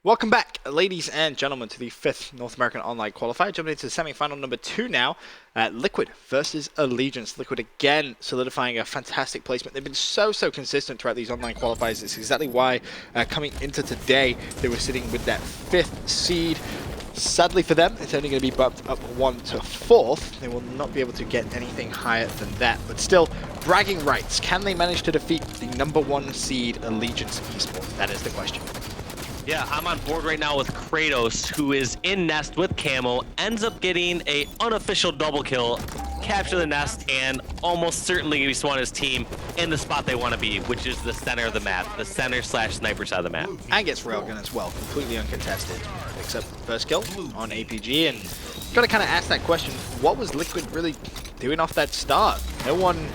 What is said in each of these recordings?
Welcome back, ladies and gentlemen, to the 5th North American Online Qualifier. Jumping into semi-final number 2 now. Liquid versus Allegiance. Liquid again solidifying a fantastic placement. They've been so consistent throughout these online qualifiers. It's exactly why coming into today, they were sitting with that 5th seed. Sadly for them, it's only going to be bumped up 1 to 4th. They will not be able to get anything higher than that. But still, bragging rights. Can they manage to defeat the number 1 seed Allegiance Esports? That is the question. Yeah, I'm on board right now with Kratos, who is in nest with Camo, ends up getting a unofficial double kill, capture the nest, and almost certainly going to be spawn his team in the spot they want to be, which is the center of the map, the center/sniper side of the map. And gets railgun as well, completely uncontested. Picks up first kill on APG, and got to kind of ask that question, what was Liquid really doing off that start? No one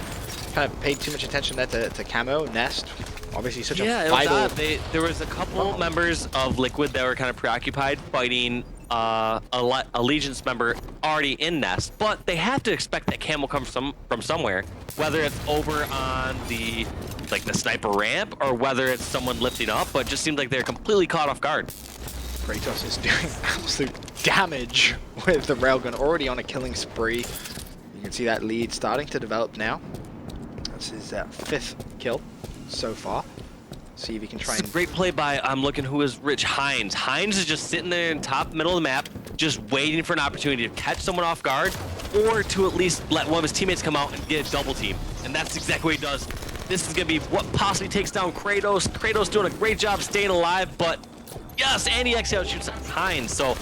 kind of paid too much attention there to Camo, Nest. Obviously such a vital... There was a couple members of Liquid that were kind of preoccupied fighting a Allegiance member already in Nest, but they have to expect that Cam will come from somewhere, whether it's over on the sniper ramp or whether it's someone lifting up, but it just seems like they're completely caught off guard. Kratos is doing absolute damage with the railgun, already on a killing spree. You can see that lead starting to develop now. That's his 5th kill so far. See if he can try and... Great play by, I'm looking who is Rich, Hines. Hines is just sitting there in top middle of the map, just waiting for an opportunity to catch someone off guard, or to at least let one of his teammates come out and get a double team. And that's exactly what he does. This is going to be what possibly takes down Kratos. Kratos doing a great job staying alive, but yes, and he actually outshoots Hines. So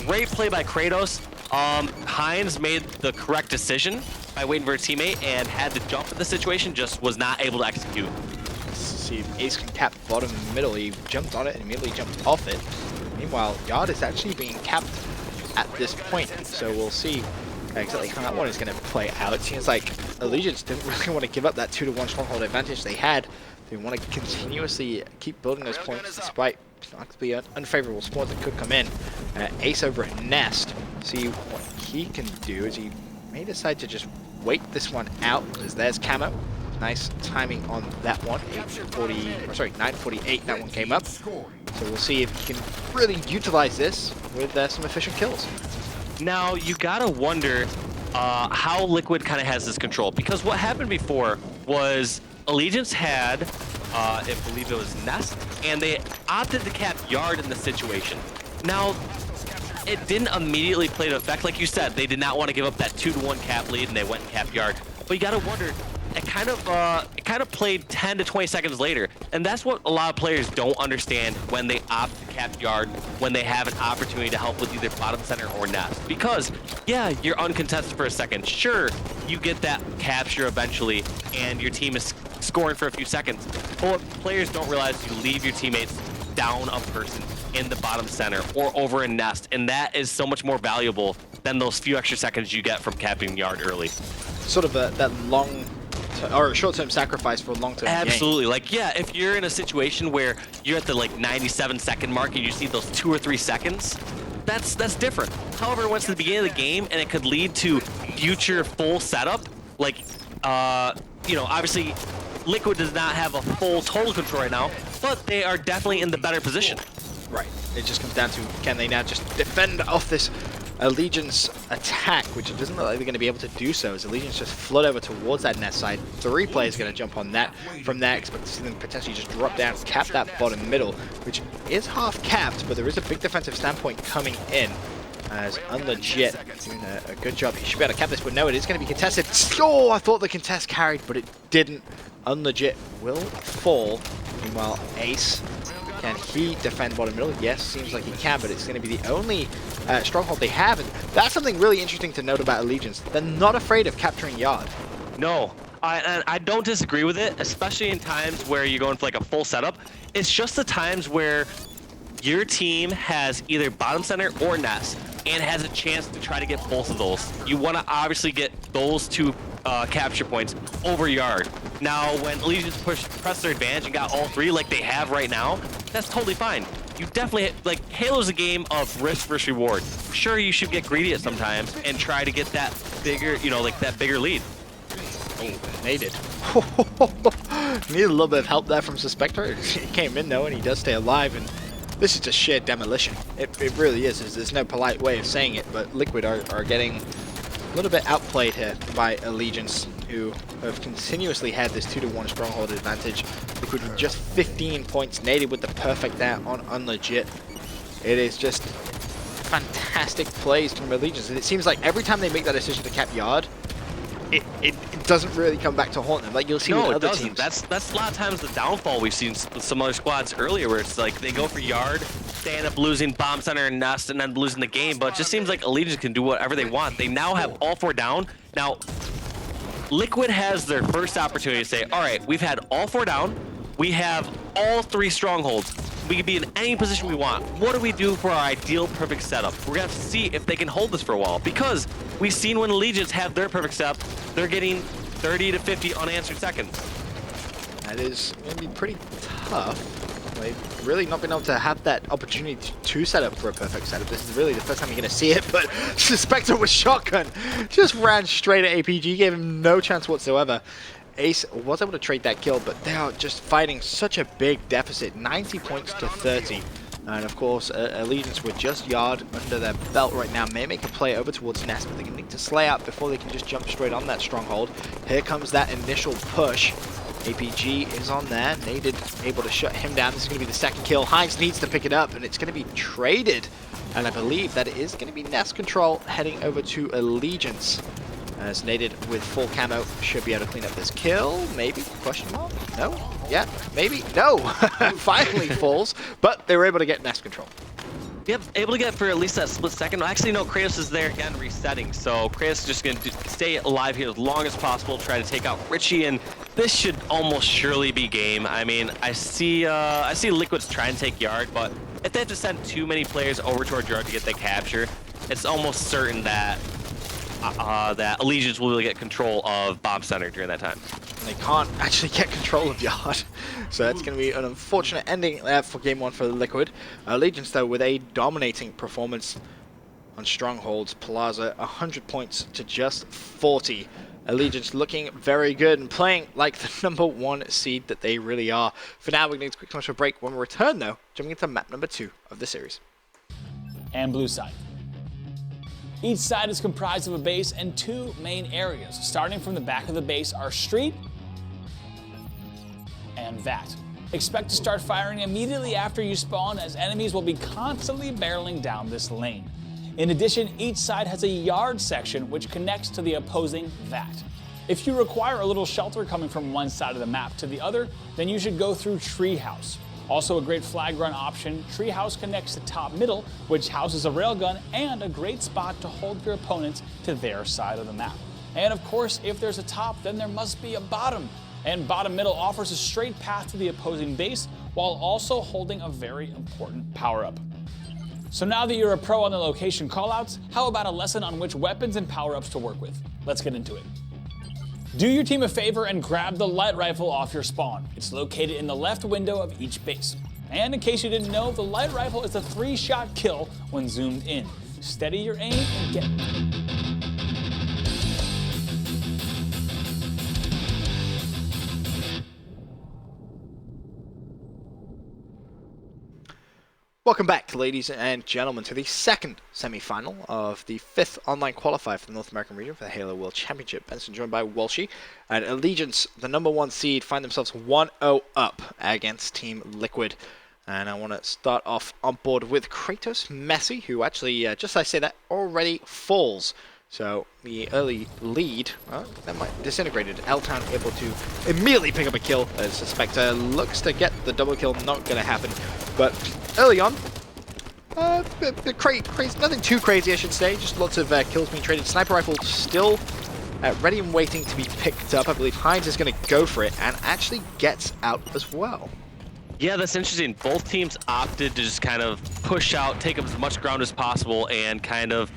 great play by Kratos. Hines made the correct decision by waiting for a teammate and had to jump in the situation, just was not able to execute. See if Ace can cap bottom and middle. He jumped on it and immediately jumped off it. Meanwhile, Yard is actually being capped at this point, so we'll see exactly how that one is going to play out. It seems like Allegiance didn't really want to give up that 2-1 stronghold advantage they had. They want to continuously keep building those points despite the unfavorable spawns that could come in. Ace over at Nest. See what he can do as he may decide to just wait this one out, as there's Camo. Nice timing on that one. 9:48 that one came up. So we'll see if he can really utilize this with some efficient kills. Now you gotta wonder how Liquid kind of has this control, because what happened before was Allegiance had, I believe it was Nest, and they opted to cap Yard in the situation. Now, it didn't immediately play to effect, like you said. They did not want to give up that 2-1 cap lead, and they went and capped Yard. But you gotta wonder, it kind of played 10 to 20 seconds later, and that's what a lot of players don't understand when they opt to cap Yard, when they have an opportunity to help with either bottom center or Nest. Because yeah, you're uncontested for a second. Sure, you get that capture eventually, and your team is scoring for a few seconds. But what players don't realize, you leave your teammates down a person in the bottom center or over a Nest, and that is so much more valuable than those few extra seconds you get from capping Yard early. Sort of that long or a short-term sacrifice for a long-term gain. Absolutely. Like, yeah, if you're in a situation where you're at the 97-second mark and you see those 2 or 3 seconds, that's different. However, once at the beginning of the game, and it could lead to future full setup, obviously Liquid does not have a full total control right now, but they are definitely in the better position. Right. It just comes down to, can they now just defend off this Allegiance attack, which it doesn't look like they're going to be able to do so, as Allegiance just flood over towards that Nest side. 3 players going to jump on that from there. Expect to see them potentially just drop down, cap that bottom middle, which is half capped, but there is a big defensive standpoint coming in. As Unlegit doing a good job. He should be able to cap this, but no, it is going to be contested. Oh, I thought the contest carried, but it didn't. Unlegit will fall. Meanwhile, Ace, can he defend bottom middle? Yes, seems like he can, but it's going to be the only stronghold they have. And that's something really interesting to note about Allegiance. They're not afraid of capturing Yard. No, I don't disagree with it, especially in times where you're going for a full setup. It's just the times where your team has either bottom center or Nest and has a chance to try to get both of those. You want to obviously get those 2 capture points over Yard. Now, when Allegiance pressed their advantage and got all 3 like they have right now, that's totally fine. You definitely, Halo's a game of risk versus reward. Sure, you should get greedy at sometimes and try to get that bigger, that bigger lead. Oh, naded. Needed a little bit of help there from Suspector. He came in though, and he does stay alive, and this is just sheer demolition. It really is. There's no polite way of saying it, but Liquid are getting a little bit outplayed here by Allegiance, who have continuously had this 2-to-1 Stronghold advantage. Liquid with just 15 points, Native with the perfect there on Unlegit. It is just fantastic plays from Allegiance, and it seems like every time they make that decision to cap Yard, it doesn't really come back to haunt them. Like you'll see with other teams. That's a lot of times the downfall we've seen with some other squads earlier, where it's like they go for Yard, they end up losing Bomb Center and Nest, and then losing the game. But it just seems like Allegiance can do whatever they want. They now have all 4 down. Now, Liquid has their first opportunity to say, all right, we've had all 4 down. We have all 3 strongholds. We can be in any position we want. What do we do for our ideal perfect setup? We're gonna have to see if they can hold this for a while, because we've seen when Allegiance have their perfect setup, they're getting 30 to 50 unanswered seconds. That is going to be pretty tough. They've really not been able to have that opportunity to set up for a perfect setup. This is really the first time you're going to see it, but Spectre with shotgun just ran straight at APG, gave him no chance whatsoever. Ace was able to trade that kill, but they are just fighting such a big deficit, 90 points to 30. And of course, Allegiance with just Yard under their belt right now may make a play over towards Nest, but they're going to need to slay out before they can just jump straight on that Stronghold. Here comes that initial push. APG is on there. Naded able to shut him down. This is going to be the second kill. Heinz needs to pick it up, and it's going to be traded. And I believe that it is going to be Nest control heading over to Allegiance. As Naded with full camo should be able to clean up this kill. Maybe? Question mark? No? Yeah? Maybe? No! Finally falls, but they were able to get Nest control. Yep, able to get for at least that split second. Actually, no, Kratos is there again resetting. So Kratos is just going to stay alive here as long as possible, try to take out Richie, and this should almost surely be game. I mean, I see Liquids try and take Yard, but if they have to send too many players over towards Yard to get that capture, it's almost certain that that Allegiance will really get control of Bomb Center during that time. They can't actually get control of Yard, so that's going to be an unfortunate ending there for Game 1 for Liquid. Allegiance, though, with a dominating performance on Strongholds. Plaza, 100 points to just 40. Allegiance looking very good and playing like the #1 seed that they really are. For now, we're going to take a quick commercial break. When we return, though, jumping into map number 2 of the series. And blue side. Each side is comprised of a base and 2 main areas. Starting from the back of the base are Street and VAT. Expect to start firing immediately after you spawn, as enemies will be constantly barreling down this lane. In addition, each side has a Yard section which connects to the opposing VAT. If you require a little shelter coming from one side of the map to the other, then you should go through Treehouse. Also a great flag run option, Treehouse connects to top middle, which houses a railgun and a great spot to hold your opponents to their side of the map. And of course, if there's a top, then there must be a bottom. And bottom middle offers a straight path to the opposing base, while also holding a very important power-up. So now that you're a pro on the location callouts, how about a lesson on which weapons and power-ups to work with? Let's get into it. Do your team a favor and grab the light rifle off your spawn. It's located in the left window of each base. And in case you didn't know, the light rifle is a 3-shot kill when zoomed in. Steady your aim and get... Welcome back, ladies and gentlemen, to the second semi-final of the 5th online qualifier for the North American region for the Halo World Championship. Benson joined by Walshy, and Allegiance, the #1 seed, find themselves 1-0 up against Team Liquid. And I want to start off on board with Kratos Messi, who actually, just as I say that, already falls. So the early lead, well, that might disintegrated. L-Town able to immediately pick up a kill as Spectre looks to get the double kill, not going to happen. But early on, crazy, nothing too crazy I should say, just lots of kills being traded. Sniper rifle still ready and waiting to be picked up. I believe Heinz is going to go for it and actually gets out as well. Yeah, that's interesting. Both teams opted to just kind of push out, take up as much ground as possible, and kind of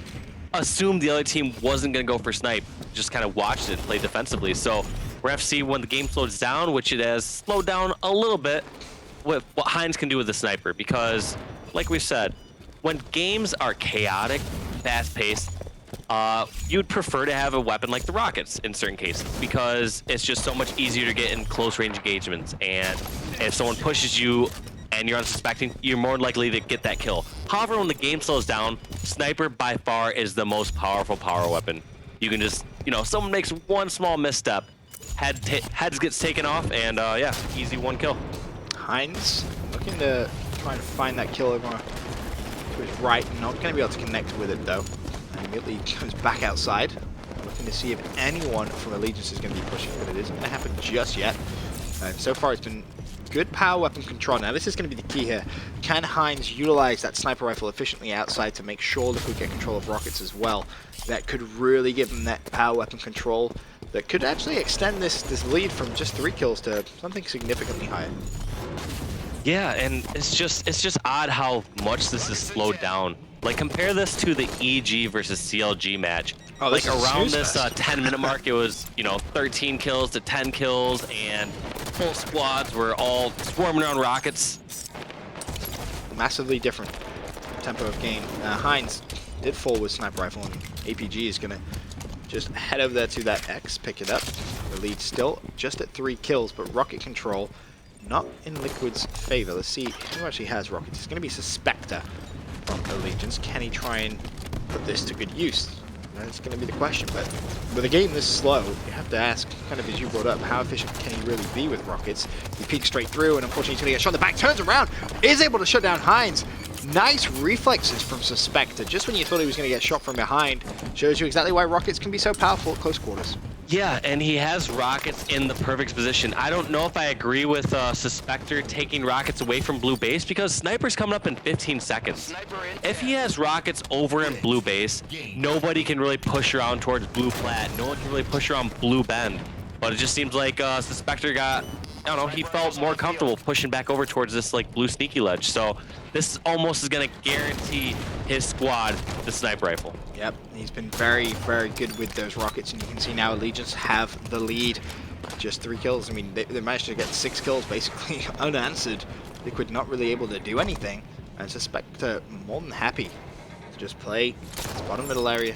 assumed the other team wasn't going to go for snipe. Just kind of watched it, play defensively. So we're going to see when the game slows down, which it has slowed down a little bit, with what Heinz can do with the sniper. Because, like we said, when games are chaotic, fast-paced, you'd prefer to have a weapon like the rockets in certain cases, because it's just so much easier to get in close-range engagements. And if someone pushes you and and you're unsuspecting, you're more likely to get that kill. However, when the game slows down, sniper by far is the most powerful power weapon. You can just, someone makes one small misstep, heads gets taken off, and yeah, easy one kill. Heinz looking to try and find that kill over to his right. Not going to be able to connect with it though. And immediately comes back outside, looking to see if anyone from Allegiance is going to be pushing, but it isn't going to happen just yet. And so far, it's been good power weapon control. Now, this is going to be the key here. Can Heinz utilize that sniper rifle efficiently outside to make sure Liquid get control of rockets as well? That could really give them that power weapon control that could actually extend this lead from just 3 kills to something significantly higher. Yeah, and it's just odd how much this is slowed down. Like, compare this to the EG versus CLG match. Oh, like around this 10-minute 10-minute mark, it was 13 kills to 10 kills, and full squads were all swarming around rockets. Massively different tempo of game. Heinz did fall with sniper rifle, and APG is gonna just head over there to that X, pick it up. The lead still just at 3 kills, but rocket control not in Liquid's favor. Let's see who actually has rockets. It's gonna be Suspector from Allegiance. Can he try and put this to good use? That's going to be the question, but with a game this slow, you have to ask, kind of as you brought up, how efficient can he really be with rockets? He peeks straight through, and unfortunately he's going to get shot in the back, turns around, is able to shut down Heinz. Nice reflexes from Suspector, just when you thought he was going to get shot from behind. Shows you exactly why rockets can be so powerful at close quarters. Yeah, and he has rockets in the perfect position. I don't know if I agree with Suspector taking rockets away from blue base, because Sniper's coming up in 15 seconds. If he has rockets over in blue base, nobody can really push around towards blue flat. No one can really push around blue bend. But it just seems like Suspector got, I don't know, he felt more comfortable pushing back over towards this like blue sneaky ledge. So this almost is going to guarantee his squad the sniper rifle. Yep, he's been very, very good with those rockets, and you can see now Allegiance have the lead. Just 3 kills. I mean, they managed to get 6 kills basically unanswered. Liquid not really able to do anything, and Suspector more than happy to just play this bottom middle area.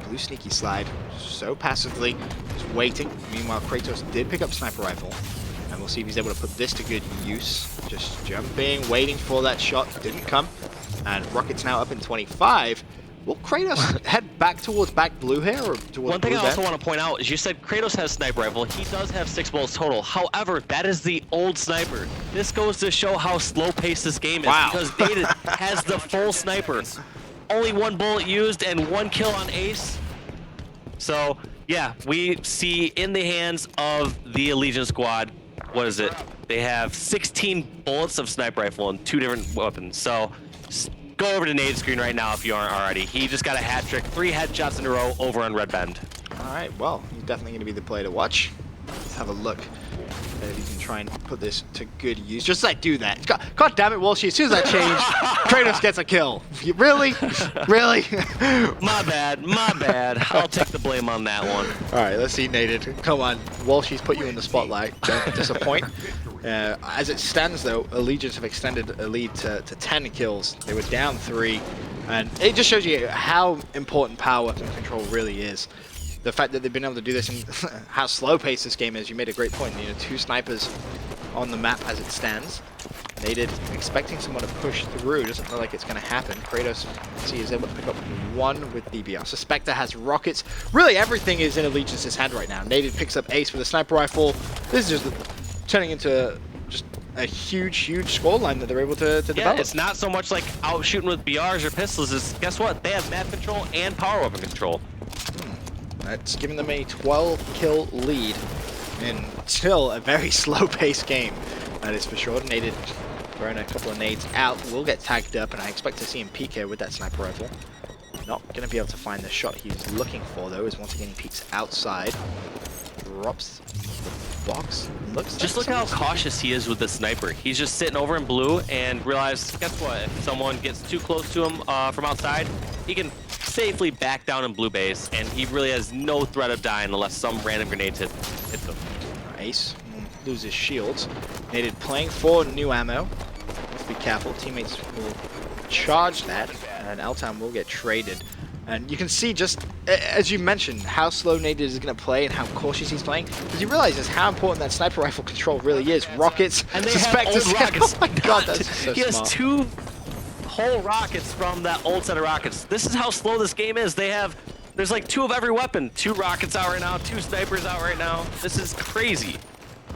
Blue sneaky slide, so passively, just waiting. Meanwhile, Kratos did pick up sniper rifle, and we'll see if he's able to put this to good use. Just jumping, waiting for that shot, didn't come, and Rocket's now up in 25. Will Kratos head back towards back blue here, or towards One thing blue I also then? want to point out is you said Kratos has sniper rifle. He does have 6 bullets total. However, that is the old sniper. This goes to show how slow-paced this game is, Wow. because Data has the full sniper. Only 1 bullet used and 1 kill on ace. So, yeah, we see in the hands of the Allegiance squad, what is it? They have 16 bullets of sniper rifle and 2 different weapons. So, go over to Nade's screen right now if you aren't already. He just got a hat trick, 3 headshots in a row over on Red Bend. All right, well, he's definitely going to be the player to watch. Let's have a look if he can try and put this to good use. Just like do that. God damn it, Walshy, as soon as that changed, Kratos gets a kill. Really? Really? My bad. I'll take the blame on that one. All right, let's see, Naded. Come on, Walshy's put you in the spotlight. Don't disappoint. As it stands, though, Allegiance have extended a lead to 10 kills. They were down 3, and it just shows you how important power weapon control really is. The fact that they've been able to do this and how slow-paced this game is. You made a great point. 2 snipers on the map as it stands. Naded expecting someone to push through. Doesn't look like it's going to happen. Kratos, see, is able to pick up 1 with DBR. Suspector has rockets. Really, everything is in Allegiance's hand right now. Naded picks up ace with a sniper rifle. This is just turning into just a huge scoreline that they're able to develop. It's not so much like out shooting with BRs or pistols. It's, guess what? They have map control and power weapon control. That's giving them a 12-kill lead in still a very slow-paced game. That is for sure. Naded throwing a couple of nades out. Will get tagged up, and I expect to see him peek here with that sniper rifle. Not going to be able to find the shot he's looking for, though, as once again he peeks outside. Drops the box. Just look how cautious he is with the sniper. He's just sitting over in blue and realized, guess what? If someone gets too close to him from outside, he can safely back down in blue base, and he really has no threat of dying unless some random grenades hit them. Ace loses shields. Naded playing for new ammo. Let's be careful. Teammates will charge that, and Altan will get traded. And you can see just, as you mentioned, how slow Nated is going to play and how cautious he's playing. Because he realizes how important that sniper rifle control really is. Rockets, and they suspectors. have old rockets. Oh my god, that's so He has smart. 2 whole rockets from that old set of rockets. This is how slow this game is. There's like 2 of every weapon. 2 rockets out right now, 2 snipers out right now. This is crazy.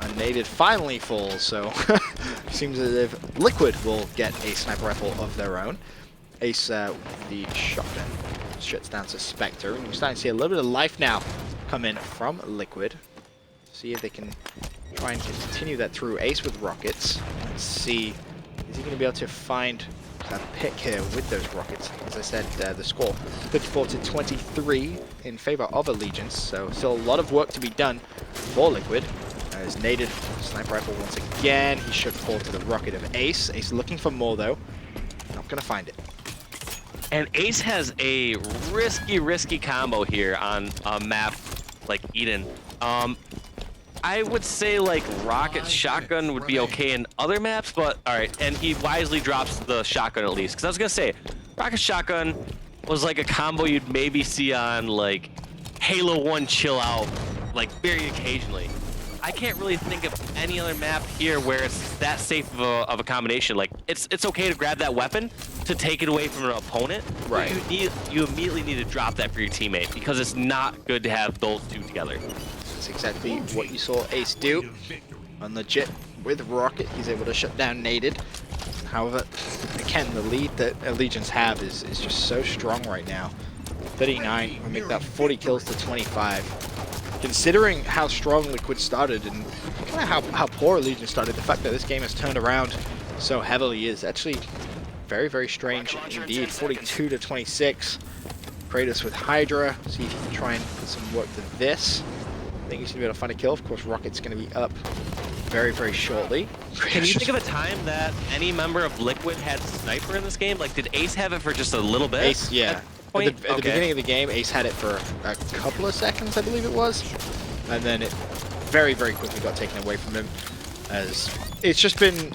And Nated finally falls, so seems as if Liquid will get a sniper rifle of their own. Ace with the shotgun shuts down to Spectre, and you're starting to see a little bit of life now come in from Liquid. See if they can try and continue that through. Ace with rockets. Let's see, is he going to be able to find a pick here with those rockets? As I said, the score 54 to 23 in favor of Allegiance, so still a lot of work to be done for Liquid. As Nated sniper rifle once again, he should fall to the rocket of Ace. Ace looking for more though, not going to find it. And Ace has a risky combo here on a map like Eden. I would say like rocket shotgun would be okay in other maps, but all right. And he wisely drops the shotgun at least, because I was gonna say rocket shotgun was like a combo you'd maybe see on like Halo 1 chill out, like very occasionally. I can't really think of any other map here where it's that safe of a combination. Like it's okay to grab that weapon to take it away from an opponent. Right. You immediately need to drop that for your teammate, because it's not good to have those 2 together. That's exactly what you saw Ace do. On legit with Rocket, he's able to shut down Nated. However, again, the lead that Allegiance have is just so strong right now. 39 will make that 40 kills to 25. Considering how strong Liquid started and kind of how poor Allegiance started, the fact that this game has turned around so heavily is actually very, very strange indeed. 42 to 26. Kratos with Hydra. See if he can try and put some work to this. I think he's going to be able to find a kill. Of course, Rocket's going to be up very, very shortly. Can you think of a time that any member of Liquid had Sniper in this game? Like, did Ace have it for just a little bit? Ace, yeah. At the beginning of the game, Ace had it for a couple of seconds, I believe it was. And then it very, very quickly got taken away from him. As it's just been,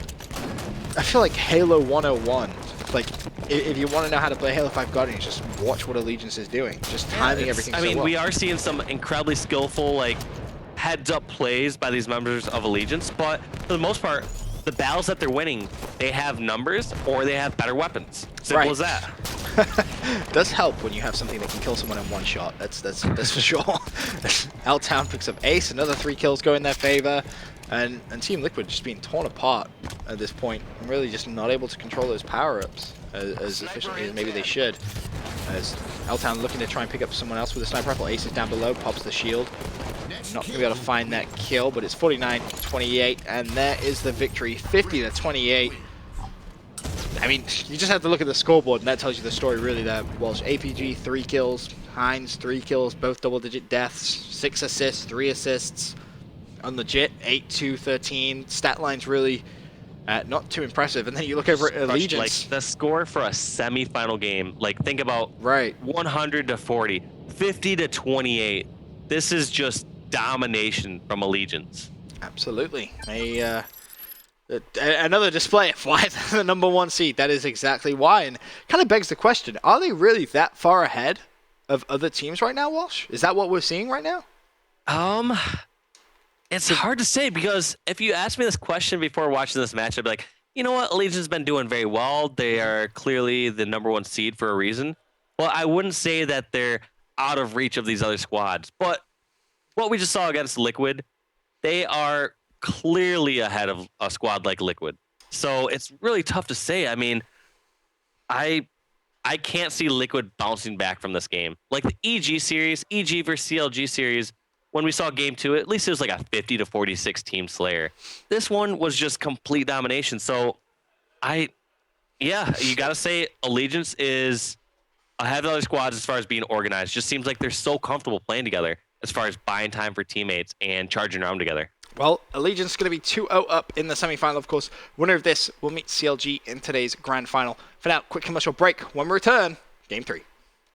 I feel like Halo 101. Like, if you want to know how to play Halo 5 Guardians, just watch what Allegiance is doing. Just timing everything so well. I mean, we are seeing some incredibly skillful, like, heads-up plays by these members of Allegiance, but for the most part, the battles that they're winning, they have numbers or they have better weapons. Simple as that. Does help when you have something that can kill someone in one shot. That's for sure. L-Town picks up Ace, another 3 kills go in their favor, and Team Liquid just being torn apart at this point, and really just not able to control those power-ups as efficiently as maybe they should. As L-Town looking to try and pick up someone else with a sniper rifle. Ace is down below, pops the shield. Not going to be able to find that kill, but it's 49-28, and there is the victory, 50-28. I mean, you just have to look at the scoreboard, and that tells you the story really there. Walsh, APG, 3 kills. Hines, 3 kills, both double-digit deaths. 6 assists, 3 assists. Unlegit, 8-2-13. Stat line's really not too impressive. And then you look over at Allegiance. Like, the score for a semi-final game, like, think about 100-40, 50-28. This is just domination from Allegiance. Absolutely. Another display of why they're the #1 seed. That is exactly why. And kind of begs the question, are they really that far ahead of other teams right now, Walsh? Is that what we're seeing right now? It's hard to say, because if you asked me this question before watching this match, I'd be like, you know what, Allegiance has been doing very well. They are clearly the #1 seed for a reason. Well, I wouldn't say that they're out of reach of these other squads, but what we just saw against Liquid, they are clearly ahead of a squad like Liquid. So it's really tough to say. I mean, I can't see Liquid bouncing back from this game. Like the EG series, EG versus CLG series, when we saw game 2, at least it was like a 50-46 team slayer. This one was just complete domination. So you got to say Allegiance is ahead of other squads as far as being organized. Just seems like they're so comfortable playing together as far as buying time for teammates and charging around together. Well, Allegiance is going to be 2-0 up in the semi-final, of course. Winner of this will meet CLG in today's grand final. For now, quick commercial break. When we return, Game 3.